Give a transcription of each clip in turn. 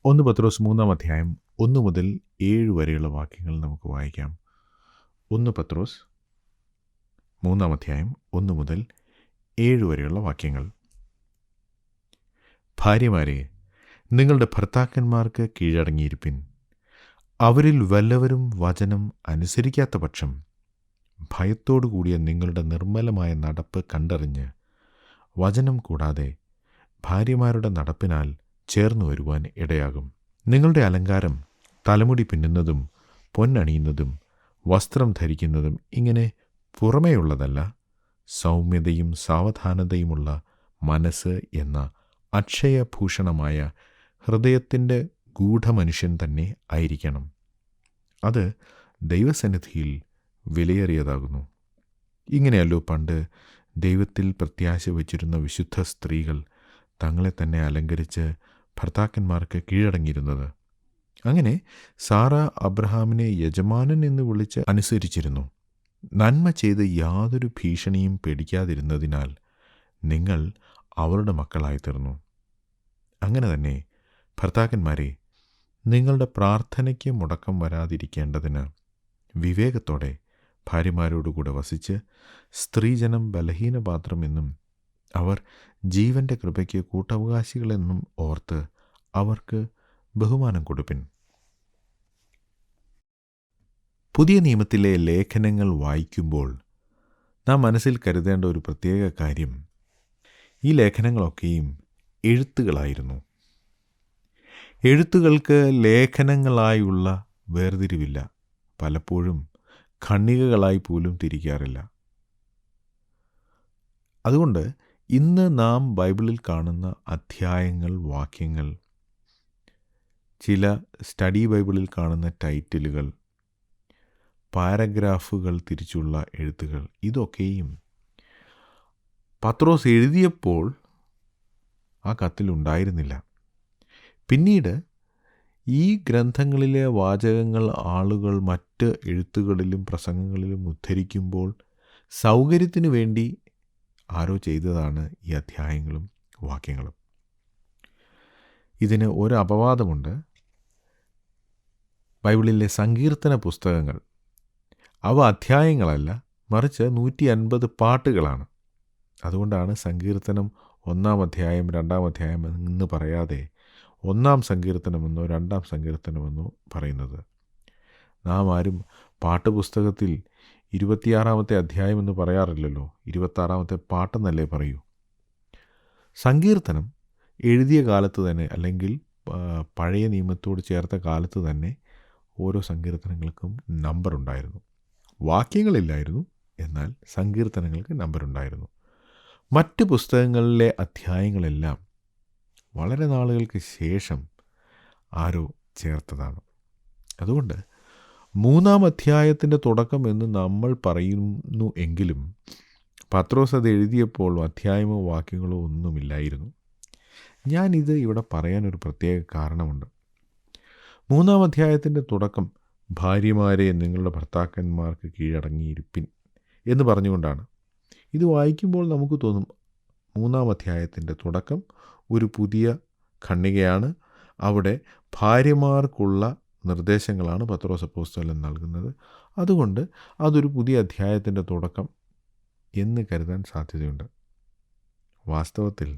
ഒന്ന് പത്രോസ് 3-ാം അധ്യായം 1 മുതൽ 7 വരെയുള്ള വാക്യങ്ങൾ നമുക്ക് വായിക്കാം. 1 പത്രോസ് 3-ാം അധ്യായം 1 മുതൽ 7 വരെയുള്ള വാക്യങ്ങൾ. ഭാര്യമാരെ, നിങ്ങളുടെ ഭർത്താക്കന്മാർക്ക് കീഴടങ്ങിയിരിപ്പിൻ. അവരിൽ വല്ലവരും വചനം അനുസരിക്കാത്ത പക്ഷം ഭയത്തോടുകൂടിയ നിങ്ങളുടെ നിർമ്മലമായ നടപ്പ് കണ്ടറിഞ്ഞ് വചനം കൂടാതെ ഭാര്യമാരുടെ നടപ്പിനാൽ ചേർന്നു വരുവാൻ ഇടയാകും. നിങ്ങളുടെ അലങ്കാരം തലമുടി പിന്നുന്നതും പൊന്നണിയുന്നതും വസ്ത്രം ധരിക്കുന്നതും ഇങ്ങനെ പുറമേയുള്ളതല്ല, സൗമ്യതയും സാവധാനതയുമുള്ള മനസ്സ് എന്ന അക്ഷയഭൂഷണമായ ഹൃദയത്തിൻ്റെ ഗൂഢമനുഷ്യൻ തന്നെ ആയിരിക്കണം. അത് ദൈവസന്നിധിയിൽ വിലയേറിയതാകുന്നു. ഇങ്ങനെയല്ലോ പണ്ട് ദൈവത്തിൽ പ്രത്യാശ വച്ചിരുന്ന വിശുദ്ധ സ്ത്രീകൾ തങ്ങളെ തന്നെ അലങ്കരിച്ച് ഭർത്താക്കന്മാർക്ക് കീഴടങ്ങിയിരുന്നത്. അങ്ങനെ സാറ അബ്രഹാമിനെ യജമാനൻ എന്ന് വിളിച്ച് അനുസരിച്ചിരുന്നു. നന്മ ചെയ്ത് യാതൊരു ഭീഷണിയും പേടിക്കാതിരുന്നതിനാൽ നിങ്ങൾ അവരുടെ മക്കളായിത്തീർന്നു. അങ്ങനെ തന്നെ ഭർത്താക്കന്മാരെ, നിങ്ങളുടെ പ്രാർത്ഥനയ്ക്ക് മുടക്കം വരാതിരിക്കേണ്ടതിന് വിവേകത്തോടെ ഭാര്യമാരോടുകൂടെ വസിച്ച് സ്ത്രീജനം ബലഹീനപാത്രമെന്നും അവർ ജീവൻ്റെ കൃപയ്ക്ക് കൂട്ടവകാശികളെന്നും ഓർത്ത് അവർക്ക് ബഹുമാനം കൊടുപ്പിൻ. പുതിയ നിയമത്തിലെ ലേഖനങ്ങൾ വായിക്കുമ്പോൾ നാം മനസ്സിൽ കരുതേണ്ട ഒരു പ്രത്യേക കാര്യം, ഈ ലേഖനങ്ങളൊക്കെയും എഴുത്തുകളായിരുന്നു. എഴുത്തുകൾക്ക് ലേഖനങ്ങളായുള്ള വേർതിരിവില്ല. പലപ്പോഴും ഖണ്ഡികകളായി പോലും തിരിക്കാറില്ല. അതുകൊണ്ട് ഇന്ന് നാം ബൈബിളിൽ കാണുന്ന അധ്യായങ്ങൾ, വാക്യങ്ങൾ, ചില സ്റ്റഡി ബൈബിളിൽ കാണുന്ന ടൈറ്റിലുകൾ, പാരഗ്രാഫുകൾ തിരിച്ചുള്ള എഴുത്തുകൾ, ഇതൊക്കെയും പത്രോസ് എഴുതിയപ്പോൾ ആ കത്തിലുണ്ടായിരുന്നില്ല. പിന്നീട് ഈ ഗ്രന്ഥങ്ങളിലെ വാചകങ്ങൾ ആളുകൾ മറ്റ് എഴുത്തുകളിലും പ്രസംഗങ്ങളിലും ഉദ്ധരിക്കുമ്പോൾ സൗകര്യത്തിനു വേണ്ടി ആരോ ചെയ്തതാണ് ഈ അധ്യായങ്ങളും വാക്യങ്ങളും. ഇതിന് ഒരു അപവാദമുണ്ട്. ബൈബിളിലെ സങ്കീർത്തന പുസ്തകങ്ങൾ അവ അധ്യായങ്ങളല്ല, മറിച്ച് 150 പാട്ടുകളാണ്. അതുകൊണ്ടാണ് സങ്കീർത്തനം 1-ാം അധ്യായം 2-ാം അധ്യായം എന്ന് പറയാതെ 1-ാം സങ്കീർത്തനമെന്നോ 2-ാം സങ്കീർത്തനമെന്നോ പറയുന്നത്. നാം ആരും പാട്ടുപുസ്തകത്തിൽ 26-ാമത്തെ അധ്യായം എന്ന് പറയാറില്ലല്ലോ, 26-ാമത്തെ പാട്ടെന്നല്ലേ പറയൂ. സങ്കീർത്തനം എഴുതിയ കാലത്ത് തന്നെ, അല്ലെങ്കിൽ പഴയ നിയമത്തോട് ചേർത്ത കാലത്ത് തന്നെ ഓരോ സങ്കീർത്തനങ്ങൾക്കും നമ്പറുണ്ടായിരുന്നു. വാക്യങ്ങളില്ലായിരുന്നു, എന്നാൽ സങ്കീർത്തനങ്ങൾക്ക് നമ്പറുണ്ടായിരുന്നു. മറ്റ് പുസ്തകങ്ങളിലെ അധ്യായങ്ങളെല്ലാം വളരെ നാളുകൾക്ക് ശേഷം ആരോ ചേർത്തതാണ്. അതുകൊണ്ട് 3-ാം അധ്യായത്തിൻ്റെ തുടക്കം എന്ന് നമ്മൾ പറയുന്നു എങ്കിലും പത്രോസ് അത് എഴുതിയപ്പോൾ അധ്യായമോ വാക്യങ്ങളോ ഒന്നുമില്ലായിരുന്നു. ഞാനിത് ഇവിടെ പറയാനൊരു പ്രത്യേക കാരണമുണ്ട്. 3-ാം അധ്യായത്തിൻ്റെ തുടക്കം ഭാര്യമാരെ, നിങ്ങളുടെ ഭർത്താക്കന്മാർക്ക് കീഴടങ്ങിയിരിപ്പിൻ എന്ന് പറഞ്ഞുകൊണ്ടാണ്. ഇത് വായിക്കുമ്പോൾ നമുക്ക് തോന്നും 3-ാം അധ്യായത്തിൻ്റെ തുടക്കം ഒരു പുതിയ ഖണ്ഡികയാണ്. അവിടെ ഭാര്യമാർക്കുള്ള നിർദ്ദേശങ്ങളാണ് പത്രോസ് അപ്പോസ്തലൻ നൽകുന്നത്. അതുകൊണ്ട് അതൊരു പുതിയ അധ്യായത്തിൻ്റെ തുടക്കം എന്ന് കരുതാൻ സാധ്യതയുണ്ട്. വാസ്തവത്തിൽ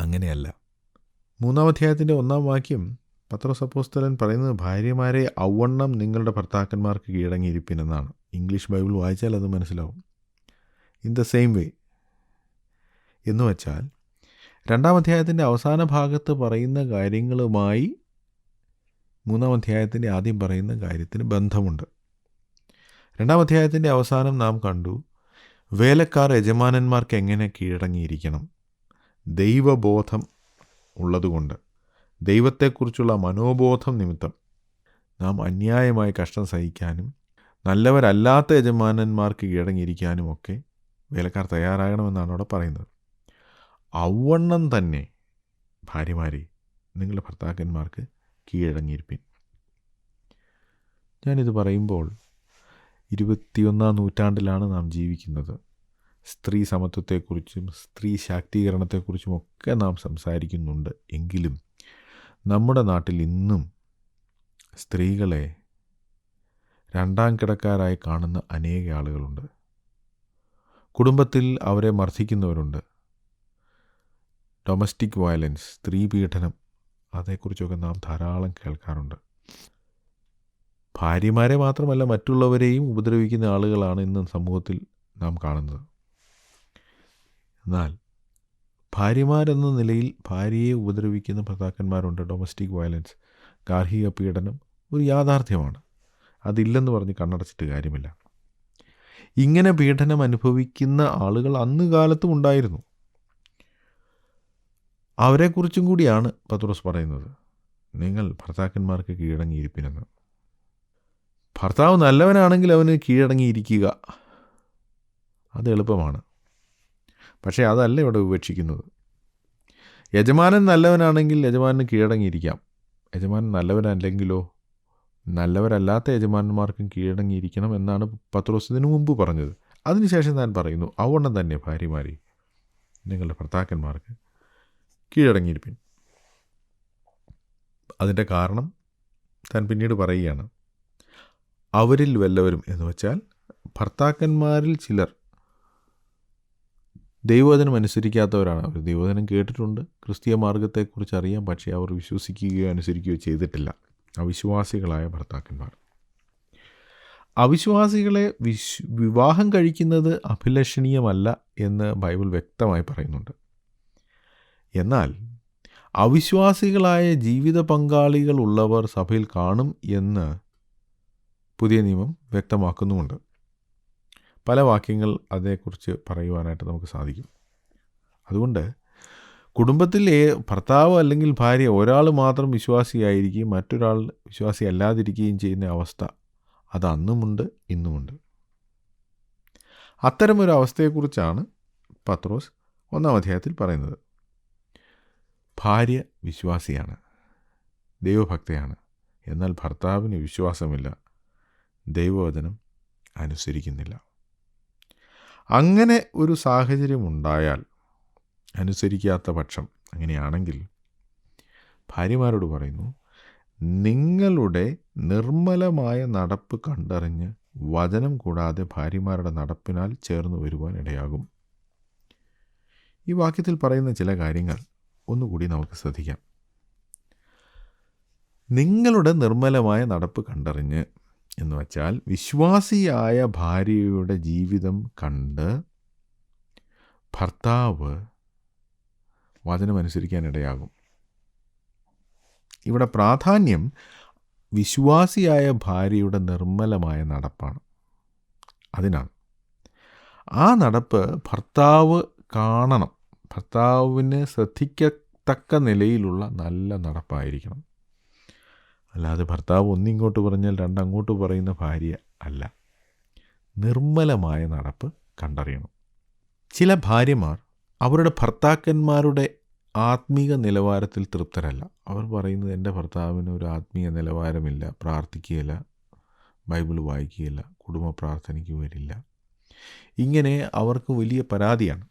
അങ്ങനെയല്ല. 3-ാം അധ്യായത്തിൻ്റെ 1-ാം വാക്യം പത്രോസ് അപ്പോസ്തലൻ പറയുന്നത് ഭാര്യമാരെ ഔവണ്ണം നിങ്ങളുടെ ഭർത്താക്കന്മാർക്ക് കീഴടങ്ങിയിരിപ്പിൻ എന്നാണ്. ഇംഗ്ലീഷ് ബൈബിൾ വായിച്ചാൽ അത് മനസ്സിലാവും. ഇൻ ദ സെയിം വേ എന്ന് വച്ചാൽ 2-ാം അധ്യായത്തിൻ്റെ അവസാന ഭാഗത്ത് പറയുന്ന കാര്യങ്ങളുമായി 3-ാം അധ്യായത്തിൻ്റെ ആദ്യം പറയുന്ന കാര്യത്തിന് ബന്ധമുണ്ട്. 2-ാം അധ്യായത്തിൻ്റെ അവസാനം നാം കണ്ടു, വേലക്കാർ യജമാനന്മാർക്ക് എങ്ങനെ കീഴടങ്ങിയിരിക്കണം. ദൈവബോധം ഉള്ളതുകൊണ്ട്, ദൈവത്തെക്കുറിച്ചുള്ള മനോബോധം നിമിത്തം നാം അന്യായമായി കഷ്ടം സഹിക്കാനും നല്ലവരല്ലാത്ത യജമാനന്മാർക്ക് കീഴടങ്ങിയിരിക്കാനും ഒക്കെ വേലക്കാർ തയ്യാറാകണമെന്നാണ് അവിടെ പറയുന്നത്. ഔവണ്ണം തന്നെ ഭാര്യമാരെ, നിങ്ങളുടെ ഭർത്താക്കന്മാർക്ക് കീഴടങ്ങിയിരിപ്പിൻ. ഞാനിത് പറയുമ്പോൾ 21-ാം നൂറ്റാണ്ടിലാണ് നാം ജീവിക്കുന്നത്. സ്ത്രീ സമത്വത്തെക്കുറിച്ചും സ്ത്രീ ശാക്തീകരണത്തെക്കുറിച്ചും ഒക്കെ നാം സംസാരിക്കുന്നുണ്ട്. എങ്കിലും നമ്മുടെ നാട്ടിൽ ഇന്നും സ്ത്രീകളെ രണ്ടാം കിടക്കാരായി കാണുന്ന അനേക ആളുകളുണ്ട്. കുടുംബത്തിൽ അവരെ മർദ്ദിക്കുന്നവരുണ്ട്. ഡൊമസ്റ്റിക് വയലൻസ്, സ്ത്രീ പീഡനം, അതേക്കുറിച്ചൊക്കെ നാം ധാരാളം കേൾക്കാറുണ്ട്. ഭാര്യമാരെ മാത്രമല്ല മറ്റുള്ളവരെയും ഉപദ്രവിക്കുന്ന ആളുകളാണ് ഇന്ന് സമൂഹത്തിൽ നാം കാണുന്നത്. എന്നാൽ ഭാര്യമാരെന്ന നിലയിൽ ഭാര്യയെ ഉപദ്രവിക്കുന്ന ഭർത്താക്കന്മാരുണ്ട്. ഡൊമസ്റ്റിക് വയലൻസ്, ഗാർഹിക പീഡനം ഒരു യാഥാർത്ഥ്യമാണ്. അതില്ലെന്ന് പറഞ്ഞ് കണ്ണടച്ചിട്ട് കാര്യമില്ല. ഇങ്ങനെ പീഡനം അനുഭവിക്കുന്ന ആളുകൾ അന്ന് കാലത്തും ഉണ്ടായിരുന്നു. അവരെക്കുറിച്ചും കൂടിയാണ് പത്രോസ് പറയുന്നത്, നിങ്ങൾ ഭർത്താക്കന്മാർക്ക് കീഴടങ്ങിയിരിപ്പിനെന്ന്. ഭർത്താവ് നല്ലവനാണെങ്കിൽ അവന് കീഴടങ്ങിയിരിക്കുക, അത് എളുപ്പമാണ്. പക്ഷേ അതല്ല ഇവിടെ വിവക്ഷിക്കുന്നത്. യജമാനൻ നല്ലവനാണെങ്കിൽ യജമാനന് കീഴടങ്ങിയിരിക്കാം. യജമാനൻ നല്ലവനല്ലെങ്കിലോ നല്ലവരല്ലാത്ത യജമാനന്മാർക്കും കീഴടങ്ങിയിരിക്കണം എന്നാണ് പത്രോസ് ഇതിനു മുമ്പ് പറഞ്ഞത്. അതിനുശേഷം താൻ പറയുന്നു, അവണ്ണം തന്നെ ഭാര്യമാരെ നിങ്ങളുടെ ഭർത്താക്കന്മാർക്ക് കീഴടങ്ങിയിരിപ്പിൻ. അതിൻ്റെ കാരണം താൻ പിന്നീട് പറയുകയാണ്. അവരിൽ വല്ലവരും എന്ന് വെച്ചാൽ ഭർത്താക്കന്മാരിൽ ചിലർ ദൈവവചനം അനുസരിക്കാത്തവരാണ്. അവർ ദൈവവചനം കേട്ടിട്ടുണ്ട്, ക്രിസ്തീയ മാർഗത്തെക്കുറിച്ച് അറിയാം, പക്ഷേ അവർ വിശ്വസിക്കുകയോ അനുസരിക്കുകയോ ചെയ്തിട്ടില്ല. അവിശ്വാസികളായ ഭർത്താക്കന്മാർ. അവിശ്വാസികളെ വിവാഹം കഴിക്കുന്നത് അഭിലഷണീയമല്ല എന്ന് ബൈബിൾ വ്യക്തമായി പറയുന്നുണ്ട്. എന്നാൽ അവിശ്വാസികളായ ജീവിത പങ്കാളികൾ ഉള്ളവർ സഭയിൽ കാണും എന്ന് പുതിയ നിയമം വ്യക്തമാക്കുന്നുമുണ്ട്. പല വാക്യങ്ങൾ അതേക്കുറിച്ച് പറയുവാനായിട്ട് നമുക്ക് സാധിക്കും. അതുകൊണ്ട് കുടുംബത്തിൽ ഭർത്താവ് അല്ലെങ്കിൽ ഭാര്യ ഒരാൾ മാത്രം വിശ്വാസിയായിരിക്കുകയും മറ്റൊരാൾ വിശ്വാസി അല്ലാതിരിക്കുകയും ചെയ്യുന്ന അവസ്ഥ അത് അന്നുമുണ്ട്, ഇന്നുമുണ്ട്. അത്തരമൊരു അവസ്ഥയെക്കുറിച്ചാണ് പത്രോസ് 1-ാം അധ്യായത്തിൽ പറയുന്നത്. ഭാര്യ വിശ്വാസിയാണ്, ദൈവഭക്തയാണ്, എന്നാൽ ഭർത്താവിന് വിശ്വാസമില്ല, ദൈവവചനം അനുസരിക്കുന്നില്ല. അങ്ങനെ ഒരു സാഹചര്യം ഉണ്ടായാൽ, അനുസരിക്കാത്ത പക്ഷം അങ്ങനെയാണെങ്കിൽ ഭാര്യമാരോട് പറയുന്നു, നിങ്ങളുടെ നിർമ്മലമായ നടപ്പ് കണ്ടറിഞ്ഞ് വചനം കൂടാതെ ഭാര്യമാരുടെ നടപ്പിനാൽ ചേർന്ന് വരുവാൻ ഇടയാകും. ഈ വാക്യത്തിൽ പറയുന്ന ചില കാര്യങ്ങൾ ഒന്നുകൂടി നമുക്ക് ശ്രദ്ധിക്കാം. നിങ്ങളുടെ നിർമ്മലമായ നടപ്പ് കണ്ടറിഞ്ഞ് എന്ന് വച്ചാൽ വിശ്വാസിയായ ഭാര്യയുടെ ജീവിതം കണ്ട് ഭർത്താവ് വചനമനുസരിക്കാനിടയാകും. ഇവിടെ പ്രാധാന്യം വിശ്വാസിയായ ഭാര്യയുടെ നിർമ്മലമായ നടപ്പാണ്. അതിനാണ് ആ നടപ്പ് ഭർത്താവ് കാണണം. ഭർത്താവിന് ശ്രദ്ധിക്കത്തക്ക നിലയിലുള്ള നല്ല നടപ്പായിരിക്കണം. അല്ലാതെ ഭർത്താവ് ഒന്നിങ്ങോട്ട് പറഞ്ഞാൽ രണ്ടങ്ങോട്ട് പറയുന്ന ഭാര്യ അല്ല. നിർമ്മലമായ നടപ്പ് കണ്ടറിയണം. ചില ഭാര്യമാർ അവരുടെ ഭർത്താക്കന്മാരുടെ ആത്മീക നിലവാരത്തിൽ തൃപ്തരല്ല. അവർ പറയുന്നത്, എൻ്റെ ഭർത്താവിന് ഒരു ആത്മീയ നിലവാരമില്ല, പ്രാർത്ഥിക്കുകയില്ല, ബൈബിൾ വായിക്കുകയില്ല, കുടുംബ പ്രാർത്ഥനയ്ക്ക് വരില്ല. ഇങ്ങനെ അവർക്ക് വലിയ പരാതിയാണ്.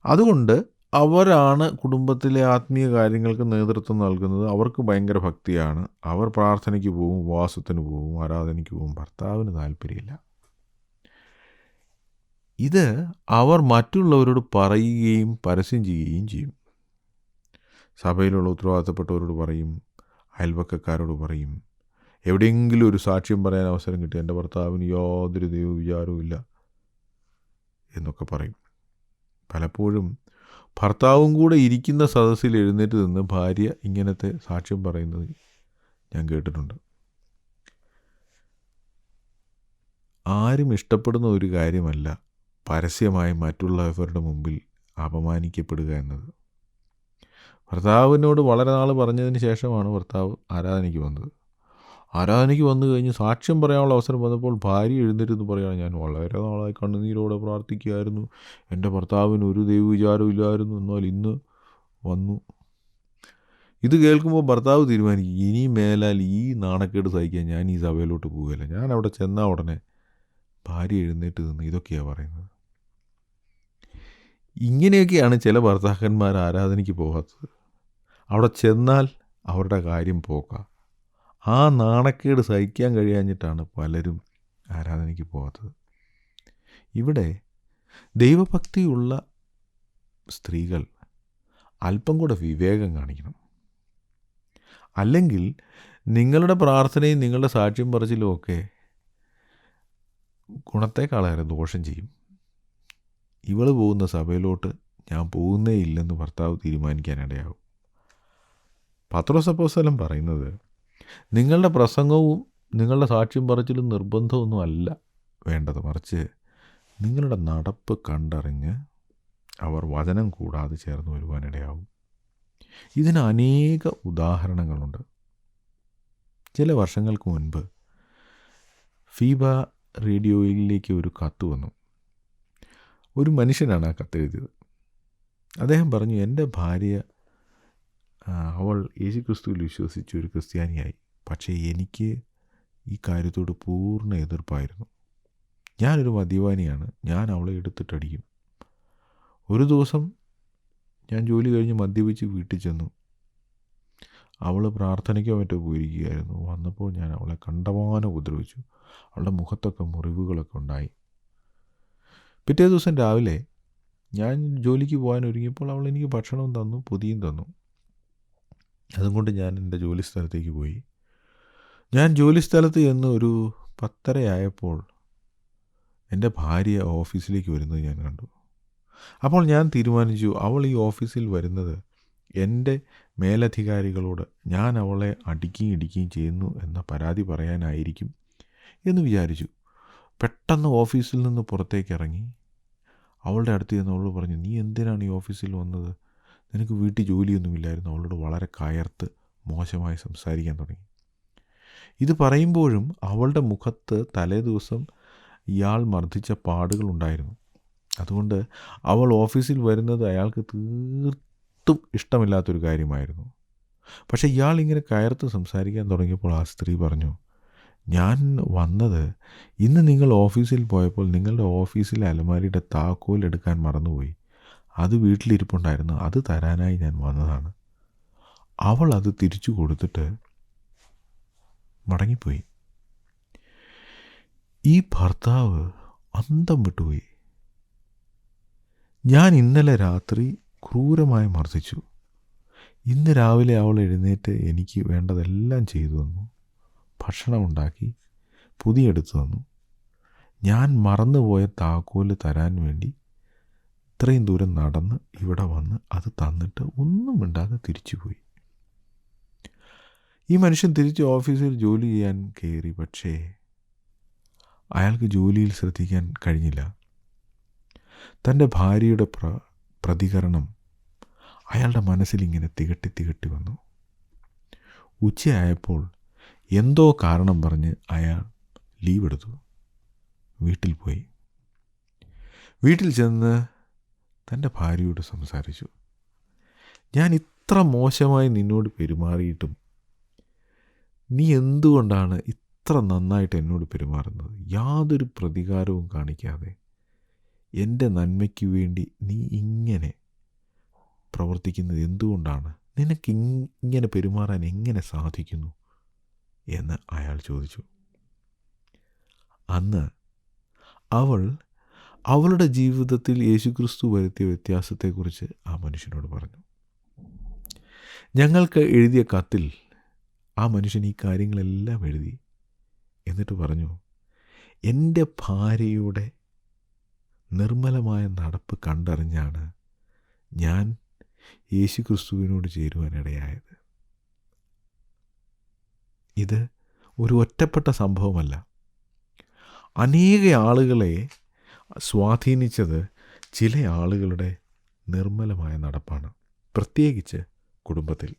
അതുകൊണ്ട് അവരാണ് കുടുംബത്തിലെ ആത്മീയ കാര്യങ്ങൾക്ക് നേതൃത്വം നൽകുന്നത്. അവർക്ക് ഭയങ്കര ഭക്തിയാണ്. അവർ പ്രാർത്ഥനയ്ക്ക് പോവും, ഉപവാസത്തിന് പോവും, ആരാധനയ്ക്ക് പോവും. ഭർത്താവിന് താല്പര്യമില്ല. ഇത് അവർ മറ്റുള്ളവരോട് പറയുകയും പരസ്യം ചെയ്യുകയും ചെയ്യും. സഭയിലുള്ള ഉത്തരവാദിത്തപ്പെട്ടവരോട് പറയും, അയൽവക്കക്കാരോട് പറയും. എവിടെയെങ്കിലും ഒരു സാക്ഷ്യം പറയാൻ അവസരം കിട്ടി, എൻ്റെ ഭർത്താവിന് യാതൊരു ദൈവവിചാരവും ഇല്ല എന്നൊക്കെ പറയും. പലപ്പോഴും ഭർത്താവും കൂടെ ഇരിക്കുന്ന സദസ്സിൽ എഴുന്നേറ്റ് നിന്ന് ഭാര്യ ഇങ്ങനത്തെ സാക്ഷ്യം പറയുന്നത് ഞാൻ കേട്ടിട്ടുണ്ട്. ആരും ഇഷ്ടപ്പെടുന്ന ഒരു കാര്യമല്ല പരസ്യമായി മറ്റുള്ളവരുടെ മുമ്പിൽ അപമാനിക്കപ്പെടുക എന്നത്. ഭർത്താവിനോട് വളരെ നാൾ പറഞ്ഞതിന് ശേഷമാണ് ഭർത്താവ് ആരാധനയ്ക്ക് വന്നത്. ആരാധനയ്ക്ക് വന്നു കഴിഞ്ഞ് സാക്ഷ്യം പറയാനുള്ള അവസരം വന്നപ്പോൾ ഭാര്യ എഴുന്നേറ്റ് പറയുകയാണ്, ഞാൻ വളരെ നാളായി കണ്ണുനീരോടെ പ്രാർത്ഥിക്കുകയായിരുന്നു, എൻ്റെ ഭർത്താവിന് ഒരു ദൈവവിചാരവും ഇല്ലായിരുന്നു, എന്നാൽ ഇന്ന് വന്നു. ഇത് കേൾക്കുമ്പോൾ ഭർത്താവ് തീരുമാനിക്കും, ഇനി മേലാൽ ഈ നാണക്കേട് സഹിക്കാൻ ഞാൻ ഈ സഭയിലോട്ട് പോവുകയില്ല. ഞാൻ അവിടെ ചെന്നാൽ ഉടനെ ഭാര്യ എഴുന്നേറ്റ് നിന്ന് ഇതൊക്കെയാണ് പറയുന്നത്. ഇങ്ങനെയൊക്കെയാണ് ചില ഭർത്താക്കന്മാർ ആരാധനയ്ക്ക് പോകാത്തത്. അവിടെ ചെന്നാൽ അവരുടെ കാര്യം പോക്കാം. ആ നാണക്കേട് സഹിക്കാൻ കഴിയാഞ്ഞിട്ടാണ് പലരും ആരാധനയ്ക്ക് പോകാത്തത്. ഇവിടെ ദൈവഭക്തിയുള്ള സ്ത്രീകൾ അല്പം കൂടെ വിവേകം കാണിക്കണം. അല്ലെങ്കിൽ നിങ്ങളുടെ പ്രാർത്ഥനയും നിങ്ങളുടെ സാക്ഷ്യം പറച്ചിലും ഒക്കെ ഗുണത്തെക്കാളേറെ ദോഷം ചെയ്യും. ഇവൾ പോകുന്ന സഭയിലോട്ട് ഞാൻ പോകുന്നേ ഇല്ലെന്ന് ഭർത്താവ് തീരുമാനിക്കാനിടയാകും. പത്രോസ് അപ്പോസ്തലൻ പറയുന്നത്, നിങ്ങളുടെ പ്രസംഗവും നിങ്ങളുടെ സാക്ഷ്യം പറച്ചിലും നിർബന്ധമൊന്നും അല്ല വേണ്ടത്, മറിച്ച് നിങ്ങളുടെ നടപ്പ് കണ്ടറിഞ്ഞ് അവർ വചനം കൂടാതെ ചേർന്ന് വരുവാനിടയാവും. ഇതിന് അനേക ഉദാഹരണങ്ങളുണ്ട്. ചില വർഷങ്ങൾക്ക് മുൻപ് ഫീബ റേഡിയോയിലേക്ക് ഒരു കത്ത് വന്നു. ഒരു മനുഷ്യനാണ് ആ കത്തെഴുതിയത്. അദ്ദേഹം പറഞ്ഞു, എൻ്റെ ഭാര്യ അവൾ യേശുക്രിസ്തുവിൽ വിശ്വസിച്ച് ഒരു ക്രിസ്ത്യാനിയായി. പക്ഷേ എനിക്ക് ഈ കാര്യത്തോട് പൂർണ്ണ എതിർപ്പായിരുന്നു. ഞാനൊരു മദ്യപാനിയാണ്. ഞാൻ അവളെ എടുത്തിട്ടടിക്കും. ഒരു ദിവസം ഞാൻ ജോലി കഴിഞ്ഞ് മദ്യപിച്ച് വീട്ടിൽ ചെന്നു. അവൾ പ്രാർത്ഥനയ്ക്കോ മറ്റോ പോയിരിക്കുകയായിരുന്നു. വന്നപ്പോൾ ഞാൻ അവളെ കണ്ടമാനം ഉപദ്രവിച്ചു. അവളുടെ മുഖത്തൊക്കെ മുറിവുകളൊക്കെ ഉണ്ടായി. പിറ്റേ ദിവസം രാവിലെ ഞാൻ ജോലിക്ക് പോകാൻ ഒരുങ്ങിയപ്പോൾ അവൾ എനിക്ക് ഭക്ഷണവും തന്നു, പൊതിയും തന്നു. അതുകൊണ്ട് ഞാൻ എൻ്റെ ജോലി സ്ഥലത്തേക്ക് പോയി. ഞാൻ ജോലി സ്ഥലത്ത് ചെന്ന് ഒരു 10:30 ആയപ്പോൾ എൻ്റെ ഭാര്യ ഓഫീസിലേക്ക് വരുന്നത് ഞാൻ കണ്ടു. അപ്പോൾ ഞാൻ തീരുമാനിച്ചു, അവൾ ഈ ഓഫീസിൽ വരുന്നത് എൻ്റെ മേലധികാരികളോട് ഞാൻ അവളെ അടിക്കുകയും ഇടിക്കുകയും ചെയ്യുന്നു എന്ന പരാതി പറയാനായിരിക്കും എന്ന് വിചാരിച്ചു. പെട്ടെന്ന് ഓഫീസിൽ നിന്ന് പുറത്തേക്ക് ഇറങ്ങി അവളുടെ അടുത്ത് ചെന്ന് അവൾ പറഞ്ഞു, നീ എന്തിനാണ് ഈ ഓഫീസിൽ വന്നത്? നിനക്ക് വീട്ടിൽ ജോലിയൊന്നുമില്ലായിരുന്നു. അവളോട് വളരെ കയർത്ത് മോശമായി സംസാരിക്കാൻ തുടങ്ങി. ഇത് പറയുമ്പോഴും അവളുടെ മുഖത്ത് തലേ ദിവസം ഇയാൾ മർദ്ദിച്ച പാടുകളുണ്ടായിരുന്നു. അതുകൊണ്ട് അവൾ ഓഫീസിൽ വരുന്നത് അയാൾക്ക് തീർത്തും ഇഷ്ടമില്ലാത്തൊരു കാര്യമായിരുന്നു. പക്ഷേ ഇയാൾ ഇങ്ങനെ കയർത്ത് സംസാരിക്കാൻ തുടങ്ങിയപ്പോൾ ആ സ്ത്രീ പറഞ്ഞു, ഞാൻ വന്നത് ഇന്ന് നിങ്ങൾ ഓഫീസിൽ പോയപ്പോൾ നിങ്ങളുടെ ഓഫീസിലെ അലമാരിയുടെ താക്കോൽ എടുക്കാൻ മറന്നുപോയി. അത് വീട്ടിലിരിപ്പുണ്ടായിരുന്നു. അത് തരാനായി ഞാൻ വന്നതാണ്. അവൾ അത് തിരിച്ചു കൊടുത്തിട്ട് മടങ്ങിപ്പോയി. ഈ ഭർത്താവ് അന്തം വിട്ടുപോയി. ഞാൻ ഇന്നലെ രാത്രി ക്രൂരമായി മർദ്ദിച്ചു. ഇന്ന് രാവിലെ അവൾ എഴുന്നേറ്റ് എനിക്ക് വേണ്ടതെല്ലാം ചെയ്തു തന്നു. ഭക്ഷണം ഉണ്ടാക്കി പൊതിയെടുത്തു തന്നു. ഞാൻ മറന്നുപോയ താക്കോല് തരാൻ വേണ്ടി ഇത്രയും ദൂരം നടന്ന് ഇവിടെ വന്ന് അത് തന്നിട്ട് ഒന്നും മിണ്ടാതെ തിരിച്ചുപോയി. ഈ മനുഷ്യൻ തിരിച്ച് ഓഫീസിൽ ജോലി ചെയ്യാൻ കയറി. പക്ഷേ അയാൾക്ക് ജോലിയിൽ ശ്രദ്ധിക്കാൻ കഴിഞ്ഞില്ല. തൻ്റെ ഭാര്യയുടെ പ്രതികരണം അയാളുടെ മനസ്സിലിങ്ങനെ തികട്ടി വന്നു. ഉച്ചയായപ്പോൾ എന്തോ കാരണം പറഞ്ഞ് അയാൾ ലീവ് എടുത്തു. വീട്ടിൽ പോയി. വീട്ടിൽ ചെന്ന് തൻ്റെ ഭാര്യയോട് സംസാരിച്ചു. ഞാൻ ഇത്ര മോശമായി നിന്നോട് പെരുമാറിയിട്ടും നീ എന്തുകൊണ്ടാണ് ഇത്ര നന്നായിട്ട് എന്നോട് പെരുമാറുന്നത്? യാതൊരു പ്രതികാരവും കാണിക്കാതെ എൻ്റെ നന്മയ്ക്ക് വേണ്ടി നീ ഇങ്ങനെ പ്രവർത്തിക്കുന്നത് എന്തുകൊണ്ടാണ്? നിനക്ക് ഇങ്ങനെ പെരുമാറാൻ എങ്ങനെ സാധിക്കുന്നു എന്ന് അയാൾ ചോദിച്ചു. അന്ന് അവൾ അവളുടെ ജീവിതത്തിൽ യേശുക്രിസ്തു വരുത്തിയ വ്യത്യാസത്തെക്കുറിച്ച് ആ മനുഷ്യനോട് പറഞ്ഞു. ഞങ്ങൾക്ക് എഴുതിയ കത്തിൽ ആ മനുഷ്യൻ ഈ കാര്യങ്ങളെല്ലാം എഴുതി. എന്നിട്ട് പറഞ്ഞു, എൻ്റെ ഭാര്യയുടെ നിർമ്മലമായ നടപ്പ് കണ്ടറിഞ്ഞാണ് ഞാൻ യേശുക്രിസ്തുവിനോട് ചേരുവാനിടയായത്. ഇത് ഒരു ഒറ്റപ്പെട്ട സംഭവമല്ല. അനേക ആളുകളെ സ്വാധീനിച്ചത് ചില ആളുകളുടെ നിർമ്മലമായ നടപ്പാണ്, പ്രത്യേകിച്ച് കുടുംബത്തിൽ.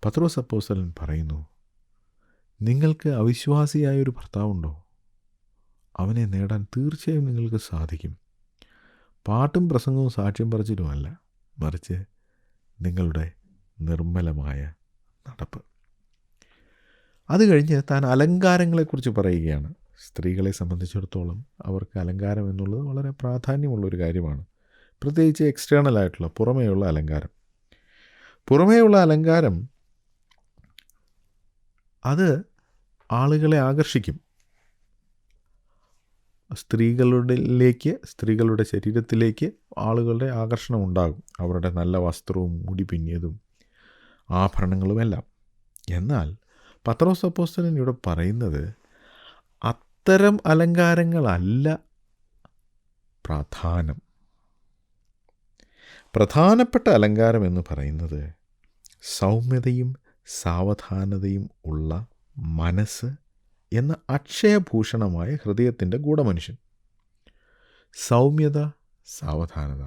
പത്രോസ് അപ്പോസ്തലൻ പറയുന്നു, നിങ്ങൾക്ക് അവിശ്വാസിയായൊരു ഭർത്താവുണ്ടോ? അവനെ നേടാൻ തീർച്ചയായും നിങ്ങൾക്ക് സാധിക്കും. പാട്ടും പ്രസംഗവും സാക്ഷ്യം പറച്ചിലുമല്ല, മറിച്ച് നിങ്ങളുടെ നിർമ്മലമായ നടപ്പ്. അത് കഴിഞ്ഞ് താൻ അലങ്കാരങ്ങളെക്കുറിച്ച് പറയുകയാണ്. സ്ത്രീകളെ സംബന്ധിച്ചിടത്തോളം അവർക്ക് അലങ്കാരം എന്നുള്ളത് വളരെ പ്രാധാന്യമുള്ളൊരു കാര്യമാണ്. പ്രത്യേകിച്ച് എക്സ്റ്റേണലായിട്ടുള്ള പുറമേയുള്ള അലങ്കാരം. പുറമേയുള്ള അലങ്കാരം അത് ആളുകളെ ആകർഷിക്കും. സ്ത്രീകളുടെ ശരീരത്തിലേക്ക് ആളുകളുടെ ആകർഷണം ഉണ്ടാകും, അവരുടെ നല്ല വസ്ത്രവും മുടി പിന്നിയതും ആഭരണങ്ങളുമെല്ലാം. എന്നാൽ പത്രോസ് അപ്പോസ്തലൻ ഇവിടെ പറയുന്നത് അത്തരം അലങ്കാരങ്ങളല്ല പ്രധാനപ്പെട്ട അലങ്കാരം എന്ന് പറയുന്നത് സൗമ്യതയും സാവധാനതയും ഉള്ള മനസ്സ് എന്ന അക്ഷയഭൂഷണമായ ഹൃദയത്തിൻ്റെ ഗൂഢമനുഷ്യൻ. സൗമ്യത, സാവധാനത,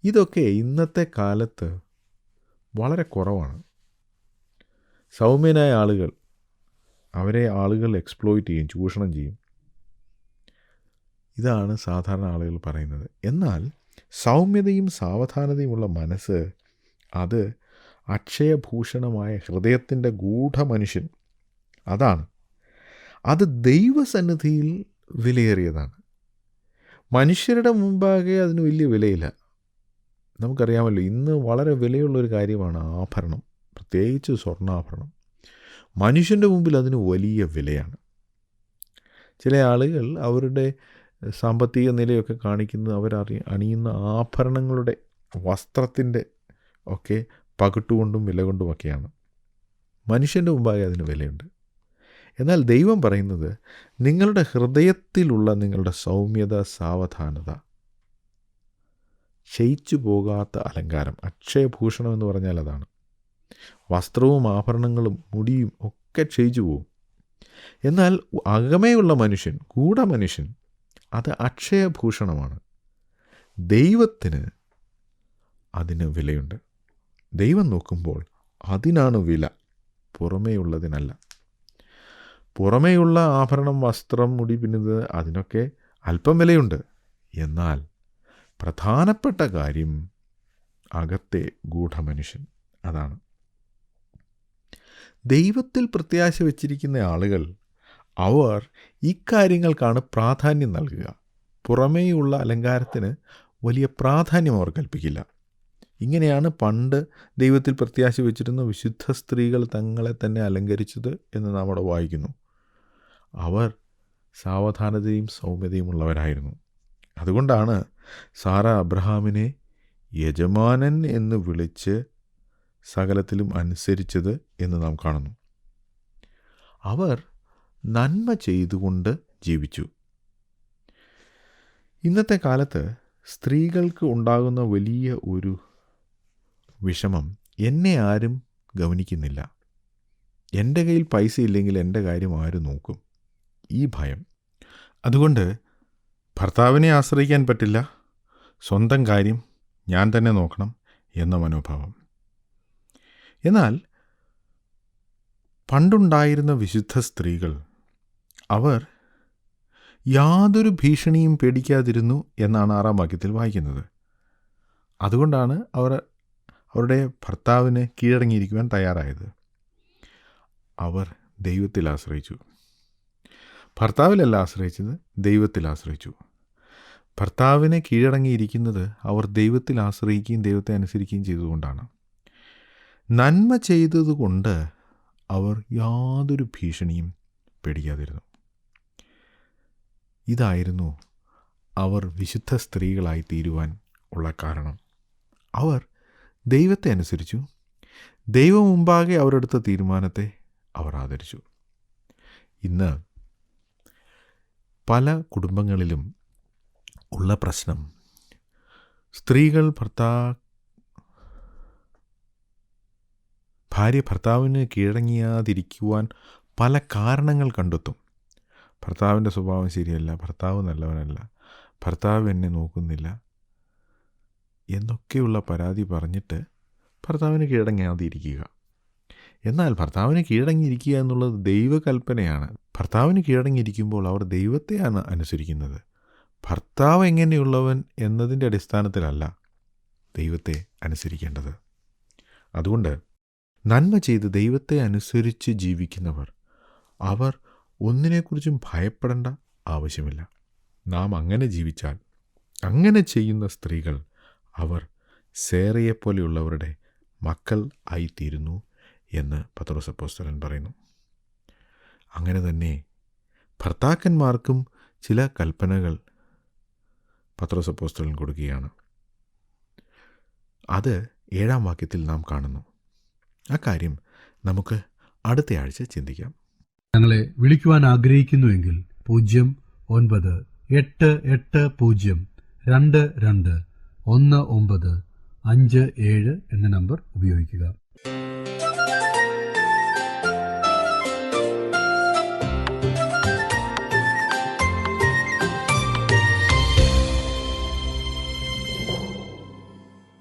ഇതൊക്കെ ഇന്നത്തെ കാലത്ത് വളരെ കുറവാണ്. സൗമ്യനായ ആളുകൾ, അവരെ ആളുകൾ എക്സ്പ്ലോയിറ്റ് ചെയ്യും, ചൂഷണം ചെയ്യും. ഇതാണ് സാധാരണ ആളുകൾ പറയുന്നത്. എന്നാൽ സൗമ്യതയും സാവധാനതയുമുള്ള മനസ്സ് അത് അക്ഷയഭൂഷണമായ ഹൃദയത്തിൻ്റെ ഗൂഢമനുഷ്യൻ. അതാണ്. അത് ദൈവസന്നിധിയിൽ വിലയേറിയതാണ്. മനുഷ്യരുടെ മുമ്പാകെ അതിന് വലിയ വിലയില്ല. നമുക്കറിയാമല്ലോ, ഇന്ന് വളരെ വിലയുള്ളൊരു കാര്യമാണ് ആഭരണം, പ്രത്യേകിച്ച് സ്വർണ്ണാഭരണം. മനുഷ്യൻ്റെ മുമ്പിൽ അതിന് വലിയ വിലയാണ്. ചില ആളുകൾ അവരുടെ സാമ്പത്തിക നിലയൊക്കെ കാണിക്കുന്നത് അണിയുന്ന ആഭരണങ്ങളുടെ, വസ്ത്രത്തിൻ്റെ ഒക്കെ പകിട്ടുകൊണ്ടും വില കൊണ്ടുമൊക്കെയാണ്. മനുഷ്യൻ്റെ മുമ്പാകെ അതിന് വിലയുണ്ട്. എന്നാൽ ദൈവം പറയുന്നത് നിങ്ങളുടെ ഹൃദയത്തിലുള്ള നിങ്ങളുടെ സൗമ്യത, സാവധാനത, ക്ഷയിച്ചു പോകാത്ത അലങ്കാരം, അക്ഷയഭൂഷണം എന്ന് പറഞ്ഞാൽ അതാണ്. വസ്ത്രവും ആഭരണങ്ങളും മുടിയും ഒക്കെ ക്ഷയിച്ചു പോകും. എന്നാൽ അകമേയുള്ള മനുഷ്യൻ, ഗൂഢമനുഷ്യൻ, അത് അക്ഷയഭൂഷണമാണ്. ദൈവത്തിന് അതിന് വിലയുണ്ട്. ദൈവം നോക്കുമ്പോൾ അതിനാണ് വില, പുറമേയുള്ളതിനല്ല. പുറമേയുള്ള ആഭരണം, വസ്ത്രം, മുടി പിന്നത്, അതിനൊക്കെ അല്പം വിലയുണ്ട്. എന്നാൽ പ്രധാനപ്പെട്ട കാര്യം അകത്തെ ഗൂഢമനുഷ്യൻ, അതാണ്. ദൈവത്തിൽ പ്രത്യാശ വച്ചിരിക്കുന്ന ആളുകൾ, അവർ ഇക്കാര്യങ്ങൾക്കാണ് പ്രാധാന്യം നൽകുക. പുറമേയുള്ള അലങ്കാരത്തിന് വലിയ പ്രാധാന്യം അവർ കൽപ്പിക്കില്ല. ഇങ്ങനെയാണ് പണ്ട് ദൈവത്തിൽ പ്രത്യാശ വച്ചിരുന്ന വിശുദ്ധ സ്ത്രീകൾ തങ്ങളെ തന്നെ അലങ്കരിച്ചത് എന്ന് നാം അവിടെ വായിക്കുന്നു. അവർ സാവധാനതയും സൗമ്യതയും ഉള്ളവരായിരുന്നു. അതുകൊണ്ടാണ് സാറ അബ്രഹാമിനെ യജമാനൻ എന്ന് വിളിച്ച് സകലത്തിലും അനുസരിച്ചത് എന്ന് നാം കാണുന്നു. അവർ നന്മ ചെയ്തുകൊണ്ട് ജീവിച്ചു. ഇന്നത്തെ കാലത്ത് സ്ത്രീകൾക്ക് ഉണ്ടാകുന്ന വലിയ ഒരു വിഷമം, എന്നെ ആരും ഗവനിക്കുന്നില്ല, എൻ്റെ കയ്യിൽ പൈസ ഇല്ലെങ്കിൽ എൻ്റെ കാര്യം ആര് നോക്കും, ഈ ഭയം. അതുകൊണ്ട് ഭർത്താവിനെ ആശ്രയിക്കാൻ പറ്റില്ല, സ്വന്തം കാര്യം ഞാൻ തന്നെ നോക്കണം എന്ന മനോഭാവം. എന്നാൽ പണ്ടുണ്ടായിരുന്ന വിശുദ്ധ സ്ത്രീകൾ, അവർ യാതൊരു ഭീഷണിയും പേടിക്കാതിരുന്നു എന്നാണ് 6-ാം വാക്യത്തിൽ വായിക്കുന്നത്. അതുകൊണ്ടാണ് അവർ അവരുടെ ഭർത്താവിന് കീഴടങ്ങിയിരിക്കുവാൻ തയ്യാറായത്. അവർ ദൈവത്തിൽ ആശ്രയിച്ചു. ഭർത്താവിലല്ല ആശ്രയിച്ചത്, ദൈവത്തിൽ ആശ്രയിച്ചു. ഭർത്താവിനെ കീഴടങ്ങിയിരിക്കുന്നത് അവർ ദൈവത്തിൽ ആശ്രയിക്കുകയും ദൈവത്തെ അനുസരിക്കുകയും ചെയ്തുകൊണ്ടാണ്. നന്മ ചെയ്തതുകൊണ്ട് അവർ യാതൊരു ഭീഷണിയും പേടിക്കാതിരുന്നു. ഇതായിരുന്നു അവർ വിശുദ്ധ സ്ത്രീകളായി തീരുവാൻ ഉള്ള കാരണം. അവർ ദൈവത്തെ അനുസരിച്ചു. ദൈവം മുമ്പാകെ അവരെടുത്ത തീരുമാനത്തെ അവർ ആദരിച്ചു. ഇന്ന് പല കുടുംബങ്ങളിലും ഉള്ള പ്രശ്നം, സ്ത്രീകൾ ഭാര്യ ഭർത്താവിന് കീഴടങ്ങിയാതിരിക്കുവാൻ പല കാരണങ്ങൾ കണ്ടെത്തും. ഭർത്താവിൻ്റെ സ്വഭാവം ശരിയല്ല, ഭർത്താവ് നല്ലവനല്ല, ഭർത്താവ് എന്നെ നോക്കുന്നില്ല എന്നൊക്കെയുള്ള പരാതി പറഞ്ഞിട്ട് ഭർത്താവിന് കീഴടങ്ങാതിരിക്കുക. എന്നാൽ ഭർത്താവിന് കീഴടങ്ങിയിരിക്കുക എന്നുള്ളത് ദൈവകൽപ്പനയാണ്. ഭർത്താവിന് കീഴടങ്ങിയിരിക്കുമ്പോൾ അവർ ദൈവത്തെയാണ് അനുസരിക്കുന്നത്. ഭർത്താവ് എങ്ങനെയുള്ളവൻ എന്നതിൻ്റെ അടിസ്ഥാനത്തിലല്ല ദൈവത്തെ അനുസരിക്കേണ്ടത്. അതുകൊണ്ട് നന്മ ചെയ്ത് ദൈവത്തെ അനുസരിച്ച് ജീവിക്കുന്നവർ, അവർ ഒന്നിനെക്കുറിച്ചും ഭയപ്പെടേണ്ട ആവശ്യമില്ല. നാം അങ്ങനെ ജീവിച്ചാൽ, അങ്ങനെ ചെയ്യുന്ന സ്ത്രീകൾ, അവർ സേറയെപ്പോലെയുള്ളവരുടെ മക്കൾ ആയിത്തീരുന്നു എന്ന് പത്രോസ് അപ്പോസ്തലൻ പറയുന്നു. അങ്ങനെ തന്നെ ഭർത്താക്കന്മാർക്കും ചില കൽപ്പനകൾ പത്രോസ് അപ്പോസ്തലൻ കൊടുക്കുകയാണ്. അത് 7-ാം വാക്യത്തിൽ നാം കാണുന്നു. ആ കാര്യം നമുക്ക് അടുത്ത ആഴ്ച ചിന്തിക്കാം. ഞങ്ങളെ വിളിക്കുവാൻ ആഗ്രഹിക്കുന്നുവെങ്കിൽ 0988022257 എന്ന നമ്പർ ഉപയോഗിക്കുക.